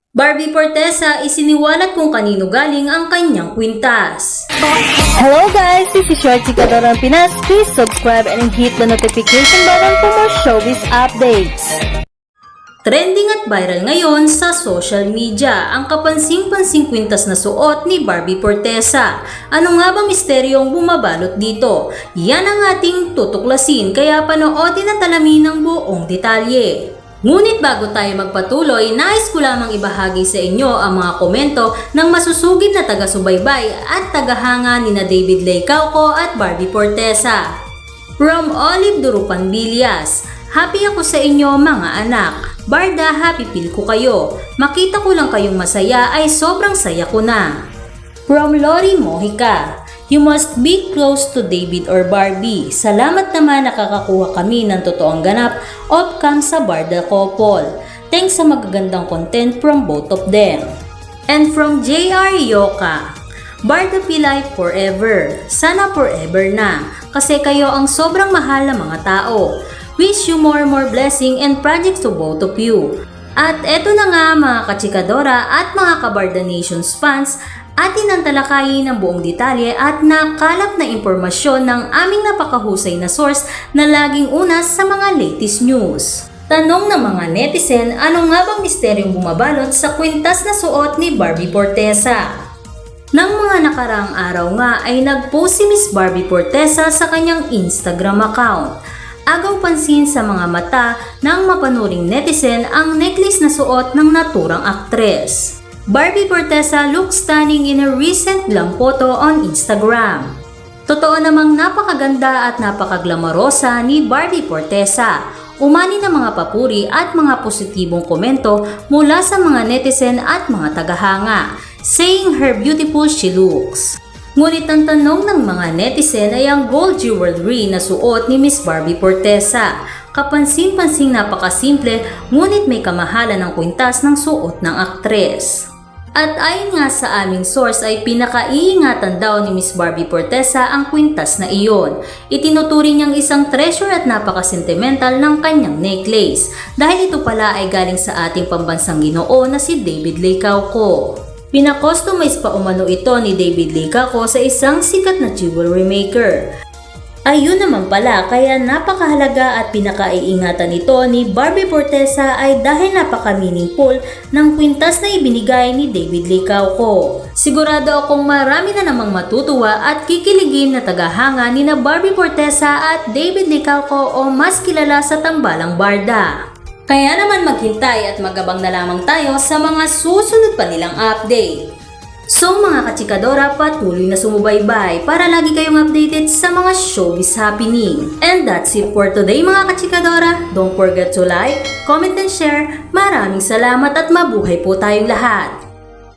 Barbie Fortesa isiniwalat kung kanino galing ang kanyang kwintas. Hello guys, this is your Chikadora Pinas. Please subscribe and hit the notification button for more showbiz updates. Trending at viral ngayon sa social media ang kapansing-pansing kwintas na suot ni Barbie Fortesa. Ano nga ba misteryong bumabalot dito? Yan ang ating tutuklasin kaya panoodin at alamin ang buong detalye. Ngunit bago tayo magpatuloy, nais ko lamang ibahagi sa inyo ang mga komento ng masusugid na taga-subaybay at tagahanga ni David Laycauco at Barbie Fortesa. From Olive Durupan Villas, happy ako sa inyo mga anak. Barda, happy feel ko kayo. Makita ko lang kayong masaya ay sobrang saya ko na. From Lori Mojica, you must be close to David or Barbie. Salamat naman nakakakuha kami ng totoong ganap off-cam sa Barda couple. Thanks sa magagandang content from both of them. And from JR Yoka, Barda Pilay forever. Sana forever na. Kasi kayo ang sobrang mahal na mga tao. Wish you more blessing and projects to both of you. At eto na nga mga kachikadora at mga Kabarda Nations fans, atin ang talakayin ng buong detalye at nakalap na impormasyon ng aming napakahusay na source na laging una sa mga latest news. Tanong ng mga netizen, ano nga bang misteryong bumabalot sa kwintas na suot ni Barbie Fortesa? Nang mga nakaraang araw nga ay nagpost si Miss Barbie Fortesa sa kanyang Instagram account. Agaw pansin sa mga mata ng mapanuring netizen ang necklace na suot ng naturang aktres. Barbie Fortesa looks stunning in a recent glam photo on Instagram. Totoo namang napakaganda at napakaglamorosa ni Barbie Fortesa. Umani ng mga papuri at mga positibong komento mula sa mga netizen at mga tagahanga, saying her beautiful she looks. Ngunit ang tanong ng mga netizen ay ang gold jewelry na suot ni Miss Barbie Fortesa. Kapansin-pansing napakasimple ngunit may kamahalan ng kwintas ng suot ng aktres. At ayon nga sa aming source ay pinakaiingatan daw ni Miss Barbie Fortesa ang kwintas na iyon. Itinuturing niyang isang treasure at napaka-sentimental ng kanyang necklace dahil ito pala ay galing sa ating pambansang Ginoo na si David Laycauco. Pinakustomize pa umano ito ni David Laycauco sa isang sikat na jewelry maker. Ayun naman pala kaya napakahalaga at pinakaiingatan ito ni Barbie Fortesa ay dahil napaka-meaningful ng kwintas na ibinigay ni David Laycauco. Sigurado akong marami na namang matutuwa at kikiligin na tagahanga ni Barbie Fortesa at David Laycauco o mas kilala sa tambalang Barda. Kaya naman maghintay at magabang na lamang tayo sa mga susunod pa nilang update. So mga kachikadora, patuloy na sumubaybay para lagi kayong updated sa mga showbiz happening. And that's it for today mga kachikadora. Don't forget to like, comment and share. Maraming salamat at mabuhay po tayong lahat.